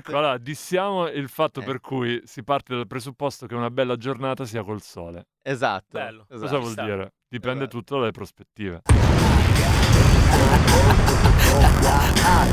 Ecco, allora dissiamo il fatto Eh, per cui si parte dal presupposto che una bella giornata sia col sole. esatto, Bello, Cosa ci esatto, vuol sta. dire? Dipende esatto. tutto dalle prospettive.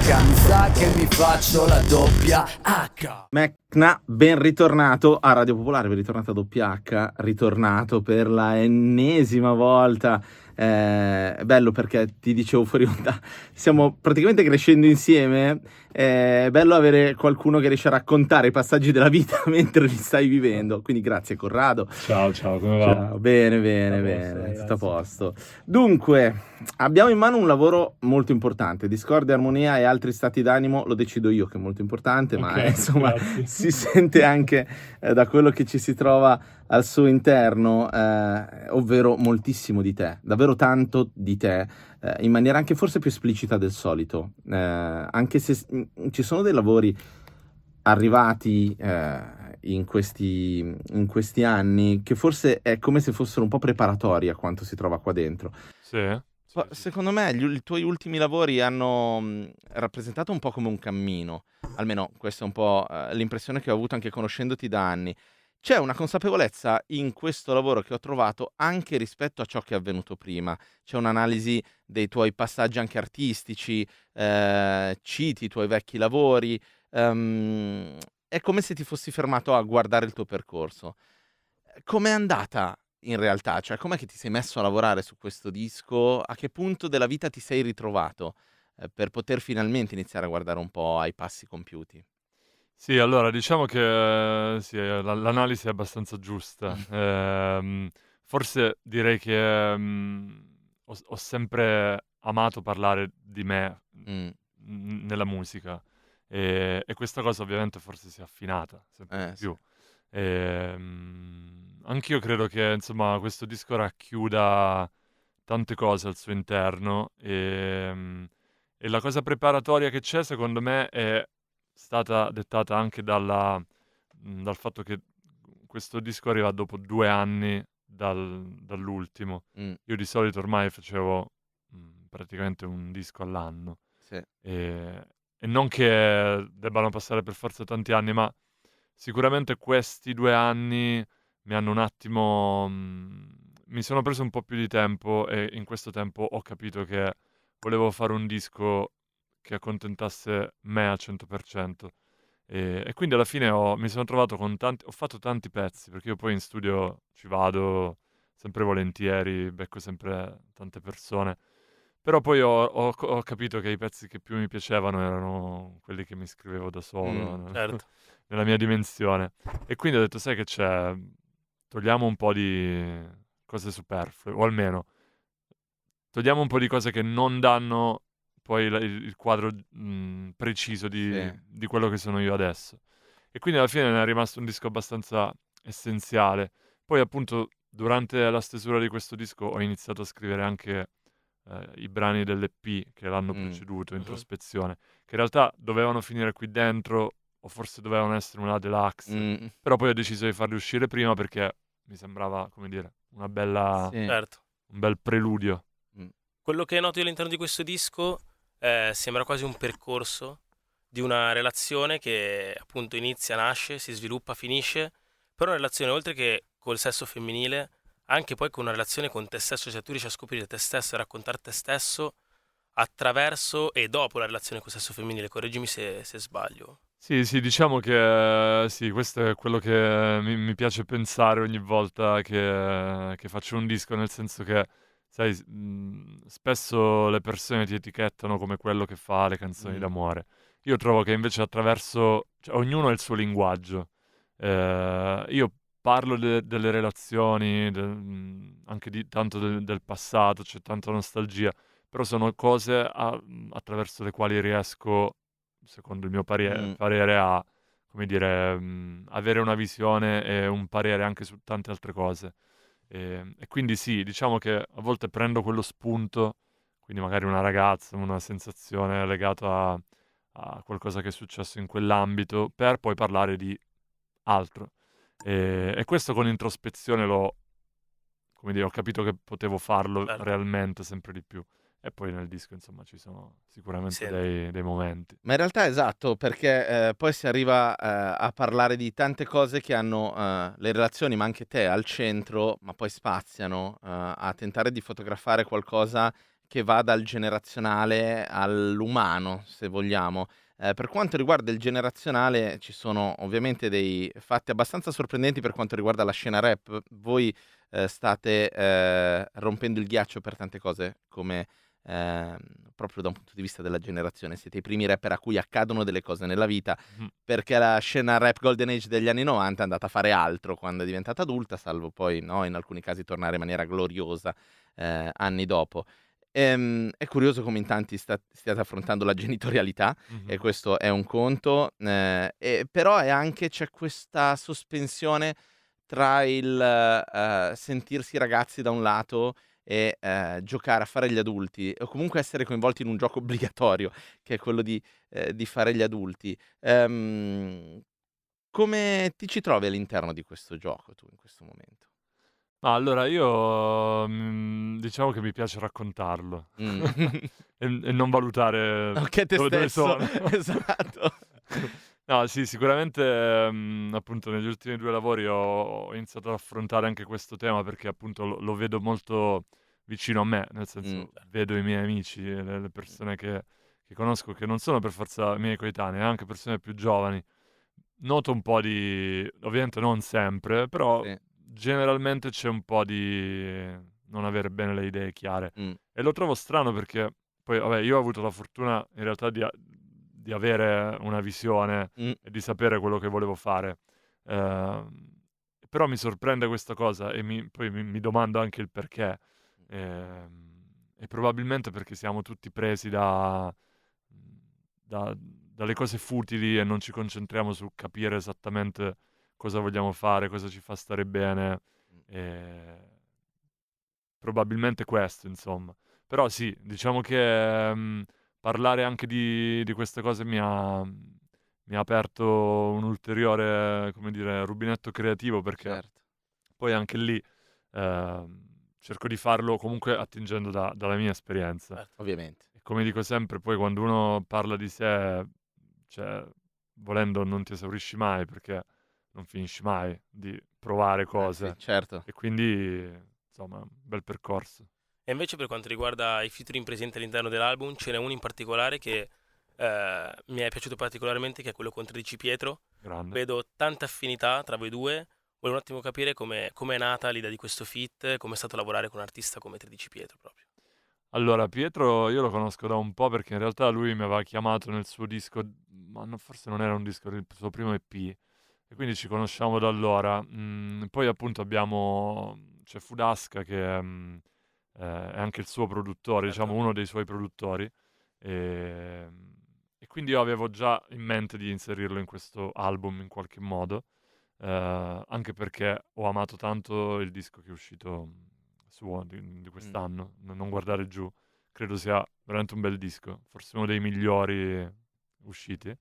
Mi sa che mi faccio la doppia H. Mecna, ben ritornato a Radio Popolare, ben ritornato a WH, ritornato per la ennesima volta. È bello perché ti dicevo fuori onda, stiamo praticamente crescendo insieme. È bello avere qualcuno che riesce a raccontare i passaggi della vita mentre li stai vivendo. Quindi grazie Corrado. Ciao, come va? Ciao, bene, bene, bene, tutto a posto. Dunque, abbiamo in mano un lavoro molto importante. Discordia, armonia e altri stati d'animo lo decido io, che è molto importante, ma insomma si sente anche da quello che ci si trova al suo interno, ovvero moltissimo di te, davvero tanto di te, in maniera anche forse più esplicita del solito. Anche se ci sono dei lavori arrivati in questi anni che forse è come se fossero un po' preparatori a quanto si trova qua dentro. Sì? Secondo me i tuoi ultimi lavori hanno rappresentato un po' come un cammino, almeno questa è un po' l'impressione che ho avuto anche conoscendoti da anni. C'è una consapevolezza in questo lavoro che ho trovato anche rispetto a ciò che è avvenuto prima. C'è un'analisi dei tuoi passaggi anche artistici, citi i tuoi vecchi lavori. È come se ti fossi fermato a guardare il tuo percorso. Com'è andata in realtà? Cioè, com'è che ti sei messo a lavorare su questo disco? A che punto della vita ti sei ritrovato per poter finalmente iniziare a guardare un po' ai passi compiuti? Sì, allora diciamo che sì, l'analisi è abbastanza giusta. Forse direi che ho sempre amato parlare di me Mm, nella musica e questa cosa ovviamente forse si è affinata sempre di sì. più. Anch'io credo che insomma questo disco racchiuda tante cose al suo interno e la cosa preparatoria che c'è secondo me è stata dettata anche dal fatto che questo disco arriva dopo 2 anni dall'ultimo. Mm, Io di solito ormai facevo, praticamente un disco all'anno, sì. e non che debbano passare per forza tanti anni, ma sicuramente questi 2 anni mi hanno un attimo mi sono preso un po' più di tempo e in questo tempo ho capito che volevo fare un disco che accontentasse me al 100%. E quindi alla fine mi sono trovato con ho fatto tanti pezzi, perché io poi in studio ci vado sempre volentieri, becco sempre tante persone. Però poi ho capito che i pezzi che più mi piacevano erano quelli che mi scrivevo da solo, Certo. nella mia dimensione. E quindi ho detto, sai che c'è? Togliamo un po' di cose superflue, o almeno togliamo un po' di cose che non danno poi il quadro preciso Sì. di quello che sono io adesso. E quindi alla fine ne è rimasto un disco abbastanza essenziale. Poi appunto durante la stesura di questo disco ho iniziato a scrivere anche i brani dell'EP che l'hanno Mm, preceduto, Mhm. Introspezione, che in realtà dovevano finire qui dentro o forse dovevano essere una deluxe, mm, però poi ho deciso di farli uscire prima perché mi sembrava, come dire, sì. Certo. un bel preludio. Mm, Quello che noto io all'interno di questo disco sembra quasi un percorso di una relazione che appunto inizia, nasce, si sviluppa, finisce, però una relazione oltre che col sesso femminile, anche poi con una relazione con te stesso, cioè tu riesci a scoprire te stesso e raccontare te stesso attraverso e dopo la relazione col sesso femminile, correggimi se sbaglio. Sì, diciamo che sì, questo è quello che mi piace pensare ogni volta che faccio un disco, nel senso che, sai, spesso le persone ti etichettano come quello che fa le canzoni mm, d'amore. Io trovo che invece attraverso, cioè, ognuno ha il suo linguaggio. Io parlo delle relazioni, anche di tanto del passato, c'è tanta nostalgia, però sono cose attraverso le quali riesco, secondo il mio mm. parere, a, come dire, avere una visione e un parere anche su tante altre cose. E quindi sì, diciamo che a volte prendo quello spunto, quindi magari una ragazza, una sensazione legata a qualcosa che è successo in quell'ambito, per poi parlare di altro. E questo con introspezione come dire, ho capito che potevo farlo Certo. realmente sempre di più. E poi nel disco, insomma, ci sono sicuramente Sente. dei momenti. Ma in realtà esatto, perché poi si arriva a parlare di tante cose che hanno le relazioni, ma anche te, al centro, ma poi spaziano a tentare di fotografare qualcosa che va dal generazionale all'umano, se vogliamo. Per quanto riguarda il generazionale, ci sono ovviamente dei fatti abbastanza sorprendenti per quanto riguarda la scena rap. Voi state rompendo il ghiaccio per tante cose, come ehm, proprio da un punto di vista della generazione. Siete i primi rapper a cui accadono delle cose nella vita, Mhm. perché la scena rap golden age degli anni 90 è andata a fare altro quando è diventata adulta, salvo poi, no, in alcuni casi tornare in maniera gloriosa anni dopo. È curioso come in tanti stiate affrontando la genitorialità, e Mhm. questo è un conto, però è anche, c'è questa sospensione tra il sentirsi ragazzi da un lato e giocare a fare gli adulti, o comunque essere coinvolti in un gioco obbligatorio, che è quello di fare gli adulti. Come ti ci trovi all'interno di questo gioco tu in questo momento? Ma allora io, diciamo che mi piace raccontarlo Mh. e non valutare Nonché te dove stesso, sono. esatto. No, sì, sicuramente, appunto negli ultimi 2 lavori ho iniziato ad affrontare anche questo tema perché appunto lo vedo molto vicino a me, nel Mh, senso vedo i miei amici, le persone che conosco che non sono per forza miei coetanei, anche persone più giovani. Noto un po' di ovviamente non sempre, però sì, generalmente c'è un po' di non avere bene le idee chiare. mh, E lo trovo strano perché poi, vabbè, io ho avuto la fortuna in realtà di avere una visione mh, e di sapere quello che volevo fare. Ehm, Però mi sorprende questa cosa e poi mi domando anche il perché. E probabilmente perché siamo tutti presi dalle cose futili e non ci concentriamo su capire esattamente cosa vogliamo fare, cosa ci fa stare bene. E probabilmente questo, insomma. Però sì, diciamo che parlare anche di queste cose mi ha aperto un ulteriore, come dire, rubinetto creativo perché certo, poi anche lì cerco di farlo comunque attingendo dalla mia esperienza. Certo. ovviamente. E come dico sempre, poi quando uno parla di sé, cioè, volendo non ti esaurisci mai perché non finisci mai di provare Sì, cose. certo. E quindi, insomma, un bel percorso. E invece per quanto riguarda i featuring presenti all'interno dell'album, ce n'è uno in particolare che mi è piaciuto particolarmente, che è quello con 13 Pietro. Grande. Vedo tanta affinità tra voi due. Volevo un attimo capire come è nata l'idea di questo feat, come è stato lavorare con un artista come 13 Pietro proprio. Allora, Pietro io lo conosco da un po' perché in realtà lui mi aveva chiamato nel suo disco, ma forse non era un disco, era il suo primo EP, e quindi ci conosciamo da allora. Poi appunto c'è Fudasca che è anche il suo produttore, diciamo Certo. uno dei suoi produttori, e, e quindi io avevo già in mente di inserirlo in questo album in qualche modo, anche perché ho amato tanto il disco che è uscito suo di Mh. quest'anno, Non guardare giù, credo sia veramente un bel disco, forse uno dei migliori usciti.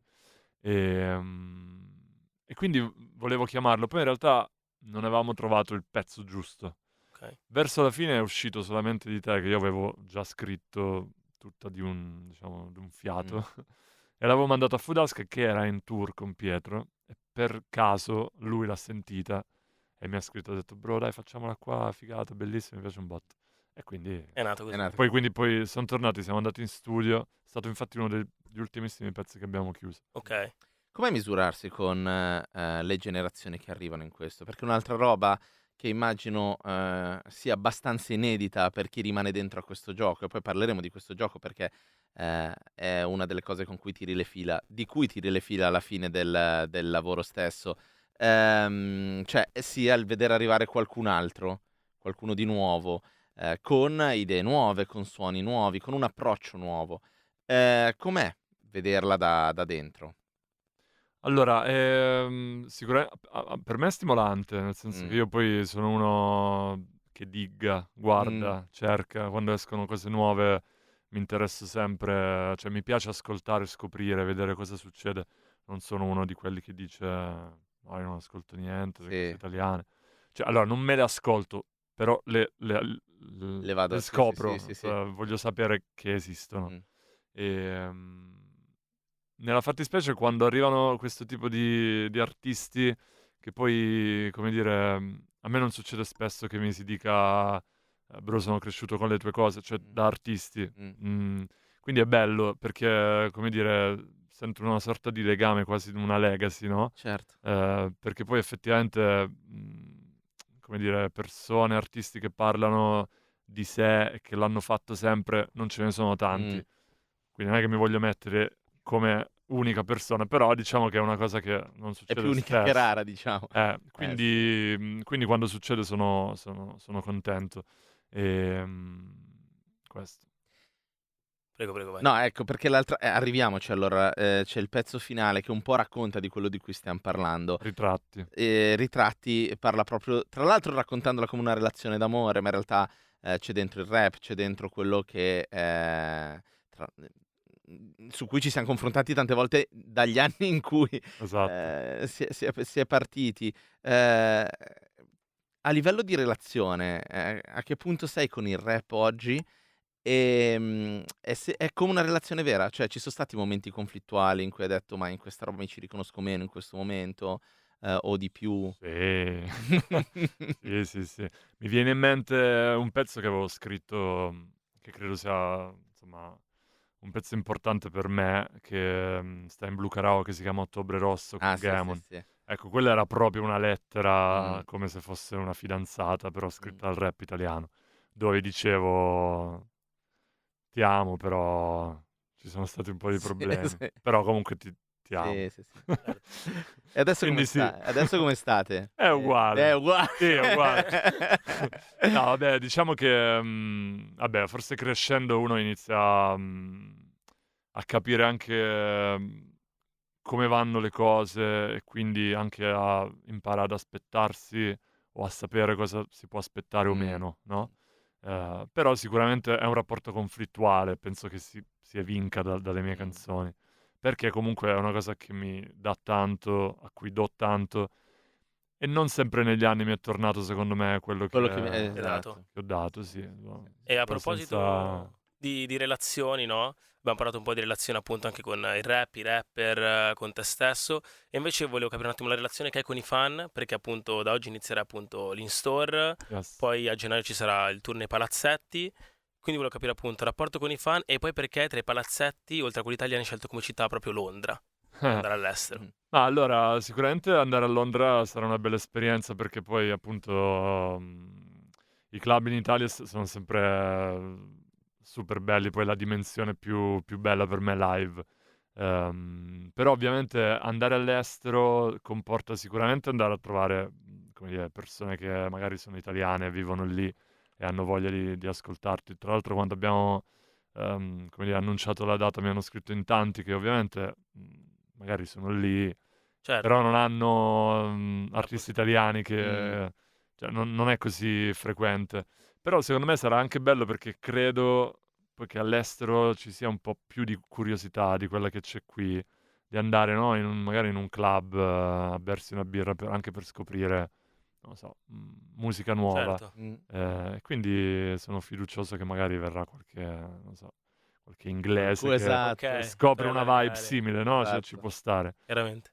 E quindi volevo chiamarlo, poi in realtà non avevamo trovato il pezzo giusto. Ok. Verso la fine è uscito Solamente di te, che io avevo già scritto tutta diciamo, di un Mh. fiato, e l'avevo mandato a Fudask che era in tour con Pietro, e per caso lui l'ha sentita e mi ha scritto, ha detto, bro dai facciamola qua, figata, bellissima, mi piace un botto. E quindi È nato È così. nato poi, così. quindi poi sono tornati, siamo andati in studio, è stato infatti uno degli ultimissimi pezzi che abbiamo chiuso. Ok. Com'è misurarsi con le generazioni che arrivano in questo? Perché un'altra roba che immagino sia abbastanza inedita per chi rimane dentro a questo gioco, e poi parleremo di questo gioco perché è una delle cose con cui tiri le fila, di cui tiri le fila alla fine del lavoro stesso, cioè sia il vedere arrivare qualcun altro, qualcuno di nuovo, con idee nuove, con suoni nuovi, con un approccio nuovo. Com'è vederla da dentro? Allora, per me è stimolante, nel senso che Mh. io poi sono uno che digga, Mh. guarda, cerca, quando escono cose nuove mi interessa sempre, cioè mi piace ascoltare, scoprire, vedere cosa succede. Non sono uno di quelli che dice, no, io non ascolto niente, le cose Sì. italiane. Cioè, allora, non me le ascolto però Le vado le sì, sì, scopro, sì, sì, sì. voglio sapere che esistono. Mh. Nella fattispecie quando arrivano questo tipo di artisti che poi, come dire, a me non succede spesso che mi si dica bro sono cresciuto con le tue cose, cioè Mh. da artisti. Mh. Quindi è bello perché, come dire, sento una sorta di legame, quasi una legacy, no? Certo. Perché poi effettivamente, come dire, persone, artisti che parlano di sé e che l'hanno fatto sempre, non ce ne sono tanti. Mh. Quindi non è che mi voglio mettere come unica persona, però diciamo che è una cosa che non È più succede unica che spesso. rara, diciamo. Sì. Quindi quando succede sono contento. Questo. Prego, vai. No, ecco, perché arriviamoci allora, c'è il pezzo finale che un po' racconta di quello di cui stiam parlando. Ritratti. Ritratti parla proprio tra l'altro raccontandola come una relazione d'amore, ma in realtà, c'è dentro il rap, c'è dentro quello che, su cui ci siam confrontati tante volte dagli anni in cui, Esatto. si è partiti. Ehm, a livello di relazione, a che punto sei con il rap oggi? È come una relazione vera? Cioè, ci son stati momenti conflittuali in cui hai detto: "Ma in questa roba mi ci riconosco meno in questo momento, o di più?" Sì. Sì, sì, sì. Mi viene in mente un pezzo che avevo scritto, che credo sia, insomma, un pezzo importante per me, che, sta in Blue Carao, che si chiama Ottobre Rosso con Ah, sì, sì, Gamon. sì. Ecco, quella era proprio una lettera Mh. come se fosse una fidanzata, però Mh. scritta al rap italiano, dove dicevo: "Ti amo, però ci sono stati un po' di Sì, problemi. sì. Però comunque ti amo." Sì, sì, sì. E adesso come Quindi sì. sta adesso come state? È È uguale. ugua Sì, è uguale. No, vabbè, diciamo che, vabbè, forse crescendo uno inizia, a capire anche, come vanno le cose e quindi anche a impara ad aspettarsi o a sapere cosa si può aspettare o Mh. meno, no, però sicuramente è un rapporto conflittuale, penso che si evinca dalle mie Mh. canzoni, perché comunque è una cosa che mi dà tanto, a cui do tanto e non sempre negli anni mi è tornato secondo me quello Quello che mi Hai dato. esatto. che ho dato, sì, Sì, sì, E sì. a abbastanza. proposito di relazioni, no? Abbiamo parlato un po' di relazioni appunto anche con il rap, i rapper, con te stesso. E invece volevo capire un attimo la relazione che hai con i fan, perché appunto da oggi inizierà appunto l'in-store, Yes. poi a gennaio ci sarà il tour nei palazzetti. Quindi volevo capire appunto il rapporto con i fan e poi perché tra i palazzetti, oltre a quelli italiani, hai scelto come città proprio Londra per andare all'estero. Mh. Ma allora, sicuramente andare a Londra sarà una bella esperienza perché poi appunto, i club in Italia sono sempre super belli, poi la dimensione più bella per me è live. Però ovviamente andare all'estero comporta sicuramente andare a trovare, come dire, persone che magari sono italiane, vivono lì e hanno voglia di ascoltarti. Tra l'altro quando abbiamo, come dire, annunciato la data mi hanno scritto in tanti che ovviamente, magari sono lì, Certo, però non hanno, la artisti possibilità. italiani Mh. che cioè non è così frequente. Però secondo me sarà anche bello perché credo poi che all'estero ci sia un po' più di curiosità di quella che c'è qui, di andare, no, magari in un club, a bersi una birra anche per scoprire, non lo so, musica nuova. Certo. Quindi sono fiducioso che magari verrà non so, qualche inglese che Esatto, Ok, scopre per una vibe allargare, simile, no, cioè ci esatto. può stare. chiaramente.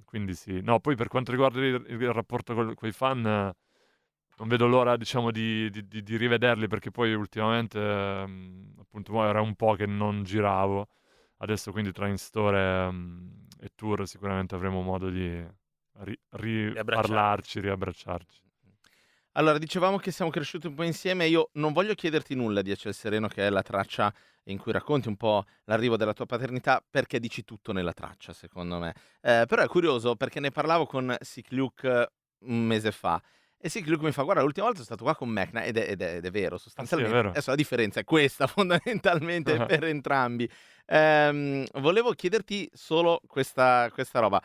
Quindi sì. No, poi per quanto riguarda il rapporto coi fan, non vedo l'ora diciamo di rivederli perché poi ultimamente, appunto mo era un po' che non giravo, adesso quindi tra in-store, e tour sicuramente avremo modo di Riabbracciarvi. riparlarci, riabbracciarci. Allora, dicevamo che siamo cresciuti un po' insieme. Io non voglio chiederti nulla di A Ciel Sereno, che è la traccia in cui racconti un po' l'arrivo della tua paternità, perché dici tutto nella traccia, secondo me. Però è curioso perché ne parlavo con Sick Luke un mese fa. E Sick Luke mi fa: Guarda, l'ultima volta sono stato qua con Mecna, ed è vero, Ah sì, è sostanzialmente. vero. Adesso la differenza è questa, fondamentalmente, per entrambi. Volevo chiederti solo questa roba.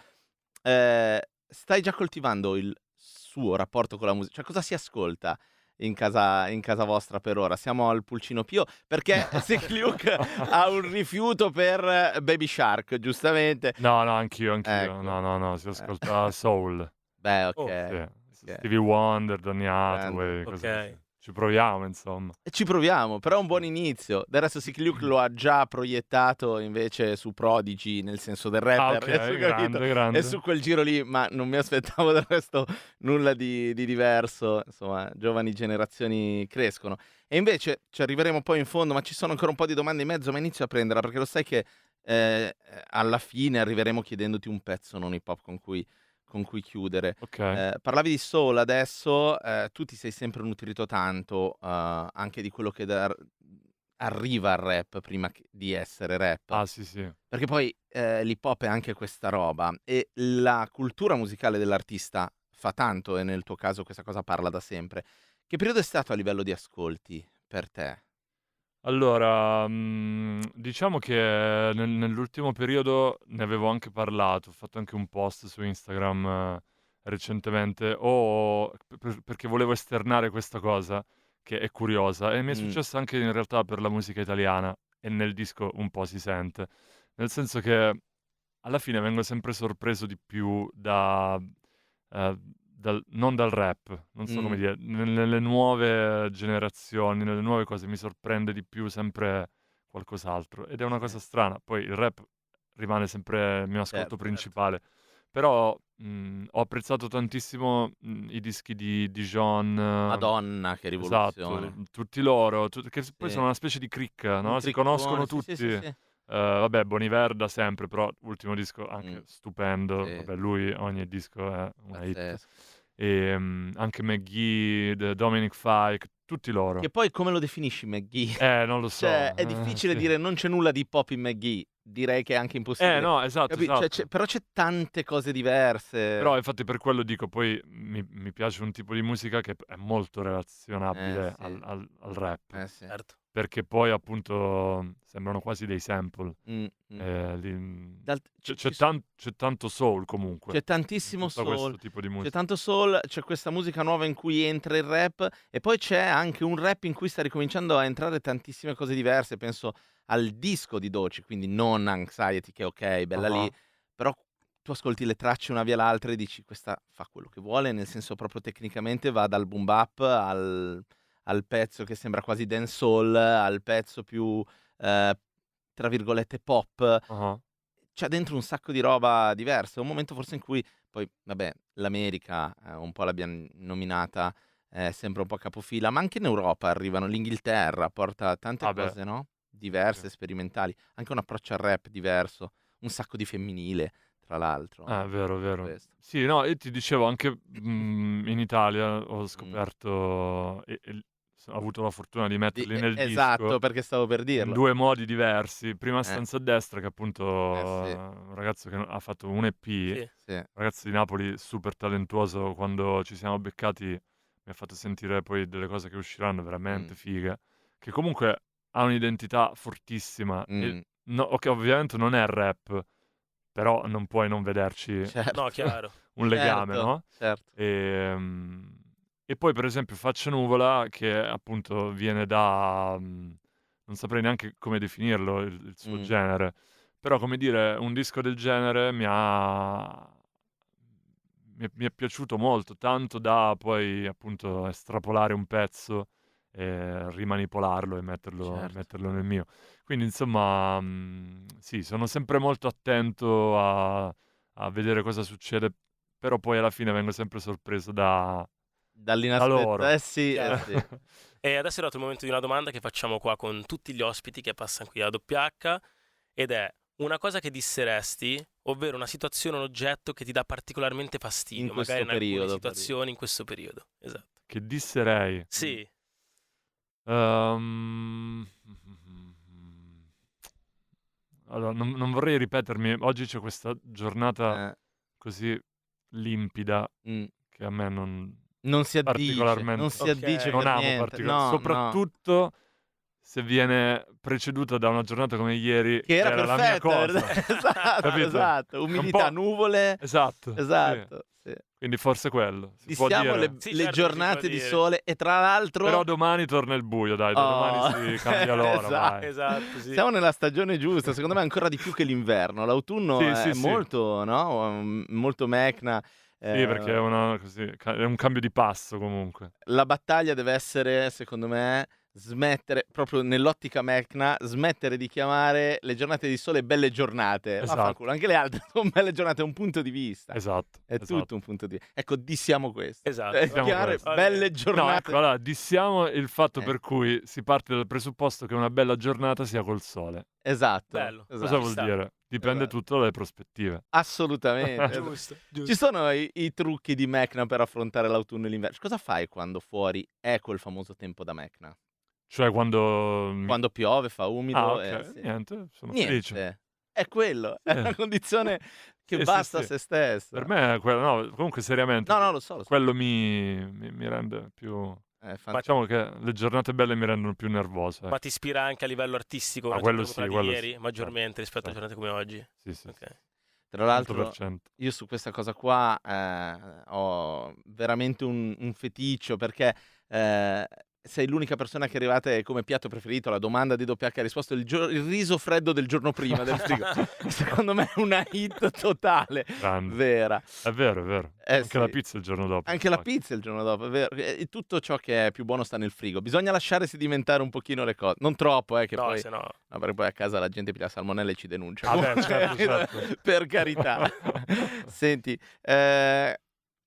Stai già coltivando il suo rapporto con la musica? Cioè, cosa si ascolta in casa vostra per ora? Siamo al Pulcino Pio? Perché Sick Luke ha un rifiuto per Baby Shark, giustamente. No, no, anch'io. Ecco. No, si ascolta soul. Beh, Oh, okay. Sì, che Stevie Wonder, Donny grande. Hathaway, cose Ok. così. Ci proviamo, insomma. E ci proviamo, però è un buon inizio. Del resto Sick Luke lo ha già proiettato invece su Prodigy, nel senso del rapper, ok, e su, capito? grande. E su quel giro lì, ma non mi aspettavo del resto nulla di diverso. Insomma, giovani generazioni crescono. E invece ci arriveremo poi in fondo, ma ci sono ancora un po' di domande in mezzo, ma inizio a prenderla, perché lo sai che alla fine arriveremo chiedendoti un pezzo non hip hop con cui chiudere. Ok. Parlavi di soul adesso, tu ti sei sempre nutrito tanto anche di quello che arriva al rap prima di essere rap. Ah, sì, sì. Perché poi l'hip hop è anche questa roba e la cultura musicale dell'artista fa tanto, e nel tuo caso questa cosa parla da sempre. Che periodo è stato a livello di ascolti per te? Allora, diciamo che nell'ultimo periodo ne avevo anche parlato, ho fatto anche un post su Instagram recentemente, perché volevo esternare questa cosa che è curiosa, e mi è successo anche in realtà per la musica italiana, e nel disco un po' si sente, nel senso che alla fine vengo sempre sorpreso di più non dal rap, non so come dire, nelle nuove generazioni, nelle nuove cose mi sorprende di più sempre qualcos'altro, ed è una cosa strana. Poi il rap rimane sempre il mio ascolto Certo. principale, però ho apprezzato tantissimo i dischi di Dijon, Madonna, che rivoluzione. esatto, tutti loro, che poi Sì. sono una specie di cricca, Un no? Si triccone, conoscono sì, sì, tutti. sì, sì. Vabbè, Bon Iver da sempre, però ultimo disco anche Mm, stupendo. sì, Vabbè, lui ogni disco è una hit. pazzesco. E anche McGee, Dominic Fike, tutti loro. Che poi come lo definisci McGee? Non lo so. Cioè, è difficile sì. dire non c'è nulla di hip hop in McGee. Direi che è anche impossibile. No, esatto, Capi? Cioè, esatto. però c'è tante cose diverse. Però infatti per quello dico, poi mi piace un tipo di musica che è molto relazionabile sì. al rap. Sì. Certo. Perché poi appunto sembrano quasi dei sample. Dal- ci- C'è ci- c'è tanto soul comunque. C'è tantissimo in tutto soul. questo tipo di C'è musica. tanto soul, c'è questa musica nuova in cui entra il rap, e poi c'è anche un rap in cui sta ricominciando a entrare tantissime cose diverse. Penso al disco di Doci, quindi non Anxiety, che ok, bella lì, però tu ascolti le tracce una via l'altra e dici questa fa quello che vuole, nel senso proprio tecnicamente va dal boom bap al pezzo che sembra quasi dancehall, al pezzo più tra virgolette pop. Ah-ah. C'ha dentro un sacco di roba diversa. È un momento forse in cui poi, vabbè, l'America, un po' l'abbiam nominata, sembra un po' capofila, ma anche in Europa arrivano. L'Inghilterra porta tante Ah beh. cose, no? Diverse, Sì. sperimentali. Anche un approccio al rap diverso. Un sacco di femminile, tra l'altro. Vero, vero. Questo. Sì, no, io ti dicevo anche in Italia ho scoperto ho avuto la fortuna di metterli nel Esatto, disco perché stavo per in dirlo. 2 modi diversi. Prima Stanza a destra, che appunto sì. un ragazzo che ha fatto un EP, Sì. Sì. un ragazzo di Napoli super talentuoso, quando ci siamo beccati mi ha fatto sentire poi delle cose che usciranno veramente fighe, che comunque ha un'identità fortissima. E ok, ovviamente non è rap, però non puoi non vederci Certo. No, chiaro. un legame, Certo, no? certo. E poi per esempio Faccia Nuvola, che appunto viene da... non saprei neanche come definirlo il suo genere, però come dire, un disco del genere mi è piaciuto molto, tanto da poi appunto estrapolare un pezzo e rimanipolarlo e metterlo nel mio. Quindi insomma, sì, sono sempre molto attento a vedere cosa succede, però poi alla fine vengo sempre sorpreso da loro. Dall'inaspetto. Sì, Chiaro. sì. E adesso è arrivato il momento di una domanda che facciamo qua con tutti gli ospiti che passano qui alla WH, ed è una cosa che disseresti, ovvero una situazione, un oggetto che ti dà particolarmente fastidio, In questo magari in alcune periodo, situazioni in questo periodo. Esatto. Che disserei. Sì. Allora, non vorrei ripetermi, oggi c'è questa giornata così limpida che a me Non si addice, particolarmente non si Ok. addice non per amo niente. particolarmente, No, soprattutto se viene preceduta da una giornata come ieri, che era la mia perfetta, cosa. esatto, Capito? esatto. Umidità, Un po'- nuvole, Esatto. esatto. Sì. Quindi forse quello. Si può Dissiamo dire. Sì, le certo, si giornate può di dire. sole, e tra l'altro Però domani torna il buio, dai, da domani si cambia l'ora, Esatto. vai. Esatto, sì. Siamo nella stagione giusta, secondo me ancora di più che l'inverno. L'autunno Sì, è sì, sì. molto, no? Molto mecna. Sì, perché è è un cambio di passo comunque. La battaglia deve essere, secondo me, smettere, proprio nell'ottica Mecna, smettere di chiamare le giornate di sole belle giornate. Esatto. Vaffanculo, anche le altre sono belle giornate, è un punto di vista. Esatto. È tutto un punto di vista. Ecco, dissiamo questo. Esatto. Dissiamo Chiamare questo. belle No, giornate. ecco, allora, dissiamo il fatto Eh. per cui si parte dal presupposto che una bella giornata sia col sole. Esatto. Bello. esatto. Cosa vuol sta. dire? Dipende Esatto. tutto dalle prospettive. Assolutamente. Giusto, giusto. Ci sono i trucchi di Mecna per affrontare l'autunno e l'inverno. Cosa fai quando fuori è quel famoso tempo da Mecna? Cioè quando... Quando piove, fa umido. ok, sì. niente, sono felice. Niente. È quello. È una condizione che Sì, basta sì, a se stessa. Per me è quello, no, comunque seriamente, No, lo so. quello mi rende più... Fantastico. Diciamo che le giornate belle mi rendono più nervoso. Ma ti ispira anche a livello artistico una quello giornata come sì, quella di quello ieri, sì, maggiormente rispetto a certo. giornate come oggi? Sì. Ok. Tra l'altro, 100%. io su questa cosa qua ho veramente un feticcio, perché sei l'unica persona che è arrivata e come piatto preferito alla domanda di WH ha risposto il riso freddo del giorno prima del frigo. Secondo me è una hit totale, Grande. vera. È vero, è vero. Anche Sì. la pizza il giorno dopo. Anche la pizza il giorno dopo, è vero. E tutto ciò che è più buono sta nel frigo. Bisogna lasciare sedimentare un pochino le cose. Non troppo, che No, poi... se no... No, perché poi a casa la gente piglia salmonella e ci denuncia. Vabbè, certo. Per carità. Senti,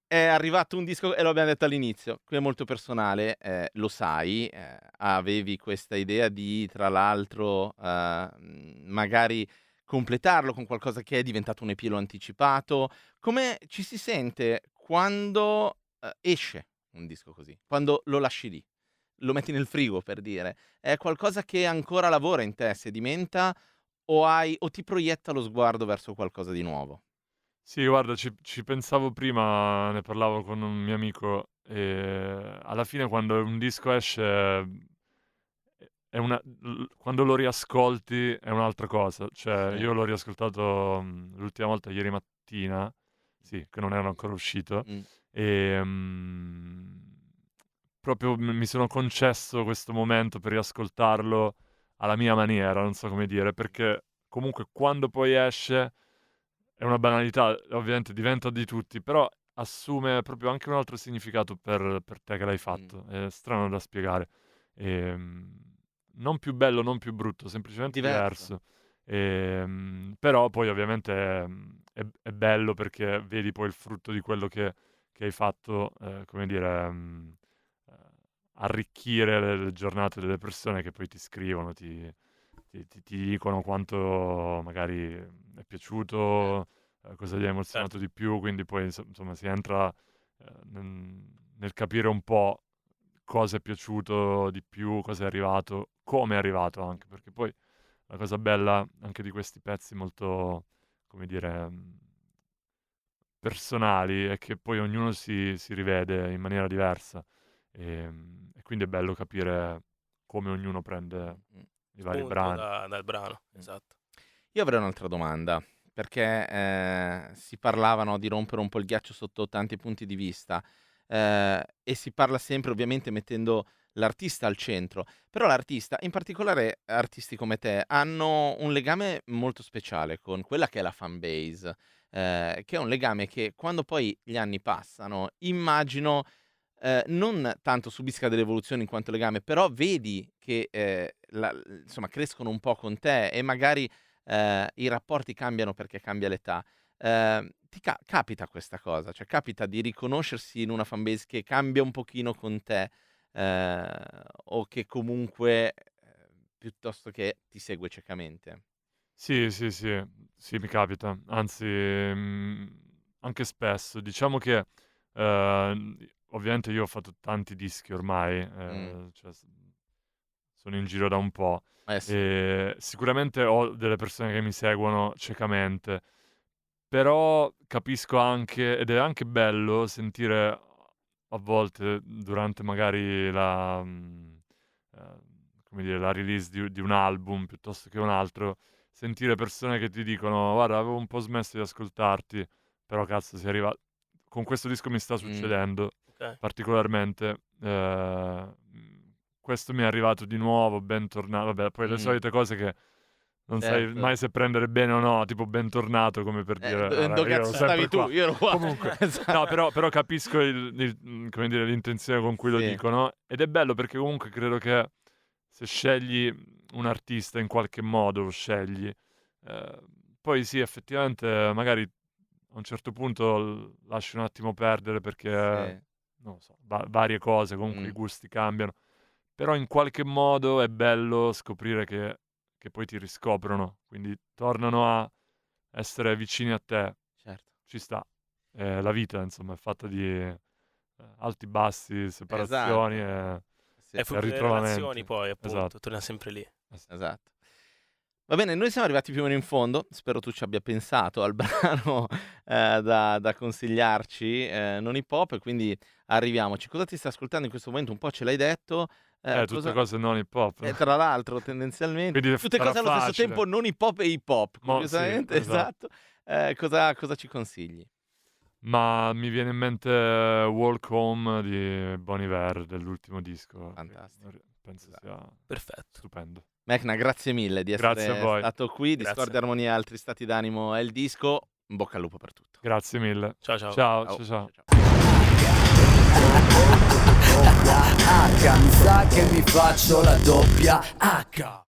è arrivato un disco, e lo abbiamo detto all'inizio, qui è molto personale, lo sai, avevi questa idea di, tra l'altro, magari completarlo con qualcosa che è diventato un EP anticipato. Come ci si sente quando esce un disco così? Quando lo lasci lì? Lo metti nel frigo, per dire. È qualcosa che ancora lavora in te, sedimenta, o ti proietta lo sguardo verso qualcosa di nuovo? Sì, guarda, ci pensavo prima, ne parlavo con un mio amico e alla fine quando un disco esce quando lo riascolti è un'altra cosa. Cioè, Sì. io l'ho riascoltato l'ultima volta ieri mattina, sì, che non era ancora uscito, e proprio mi sono concesso questo momento per riascoltarlo alla mia maniera, non so come dire, perché comunque quando poi esce è una banalità, ovviamente diventa di tutti, però assume proprio anche un altro significato per te che l'hai fatto. È strano da spiegare. Non più bello, non più brutto, semplicemente diverso. Però poi ovviamente è bello perché vedi poi il frutto di quello che hai fatto, come dire, arricchire le giornate delle persone che poi ti scrivono, ti dicono quanto magari è piaciuto, cosa gli ha emozionato di più, quindi poi insomma si entra nel capire un po' cosa è piaciuto di più, cosa è arrivato, come è arrivato anche, perché poi la cosa bella anche di questi pezzi molto, come dire, personali è che poi ognuno si rivede in maniera diversa e quindi è bello capire come ognuno prende i vari Spunto brani. dal brano, esatto. Io avrei un'altra domanda, perché si parlava, no, di rompere un po' il ghiaccio sotto tanti punti di vista, e si parla sempre ovviamente mettendo l'artista al centro, però l'artista, in particolare artisti come te, hanno un legame molto speciale con quella che è la fan base, che è un legame che quando poi gli anni passano, immagino non tanto subisca delle evoluzioni in quanto legame, però vedi che insomma crescono un po' con te e magari i rapporti cambiano perché cambia l'età. Ti capita questa cosa? Cioè capita di riconoscersi in una fanbase che cambia un pochino con te, o che comunque piuttosto che ti segue ciecamente? Sì, mi capita, anzi, anche spesso. Diciamo che, ovviamente io ho fatto tanti dischi ormai, cioè sono in giro da un po', Sì. sicuramente ho delle persone che mi seguono ciecamente, però capisco anche ed è anche bello sentire a volte durante magari come dire, la release di un album piuttosto che un altro, sentire persone che ti dicono: "Guarda, avevo un po' smesso di ascoltarti, però cazzo sei arriva" con questo disco mi sta succedendo Ok. particolarmente, questo mi è arrivato di nuovo, bentornato, vabbè, poi le solite cose che non sai Certo. mai se prendere bene o no, tipo bentornato, come per dire Dove "Raga, io ero cazzo sempre stavi tu? qua". Io ero qua. Comunque, Esatto. no, però capisco come dire, l'intenzione con cui lo Sì. dicono, ed è bello perché comunque credo che se scegli un artista in qualche modo lo scegli, poi sì, effettivamente magari a un certo punto lasci un attimo perdere perché, Sì. non lo so, varie cose, comunque i Mm. gusti cambiano, però in qualche modo è bello scoprire che poi ti riscoprono, quindi tornano a essere vicini a te, Certo. ci sta. La vita, insomma, è fatta di alti, bassi, separazioni Esatto. Sì. È frutto delle ritrovamenti. relazioni poi, appunto, Esatto. torna sempre lì. Esatto. Va bene, noi siamo arrivati più o meno in fondo. Spero tu ci abbia pensato al brano da consigliarci, non hip hop, e quindi arriviamoci. Cosa ti sta ascoltando in questo momento? Un po' ce l'hai detto. Tutte cose non hip hop. Tra l'altro, tendenzialmente, Quindi tutte sarà cose allo stesso facile. tempo non hip hop e hip hop. Sì, Curiosamente, esatto. Cosa ci consigli? Ma mi viene in mente Walk Home di Bon Iver, dell'ultimo disco. Fantastico. Penso Esatto. sia Perfetto. stupendo. Mecna, grazie mille di Grazie a essere voi. stato qui. Grazie. Discordia, Armonia e altri stati d'animo è il disco. In bocca al lupo per tutto. Grazie mille. Ciao ciao. Ciao, ciao. H, mi sa che mi faccio la doppia H.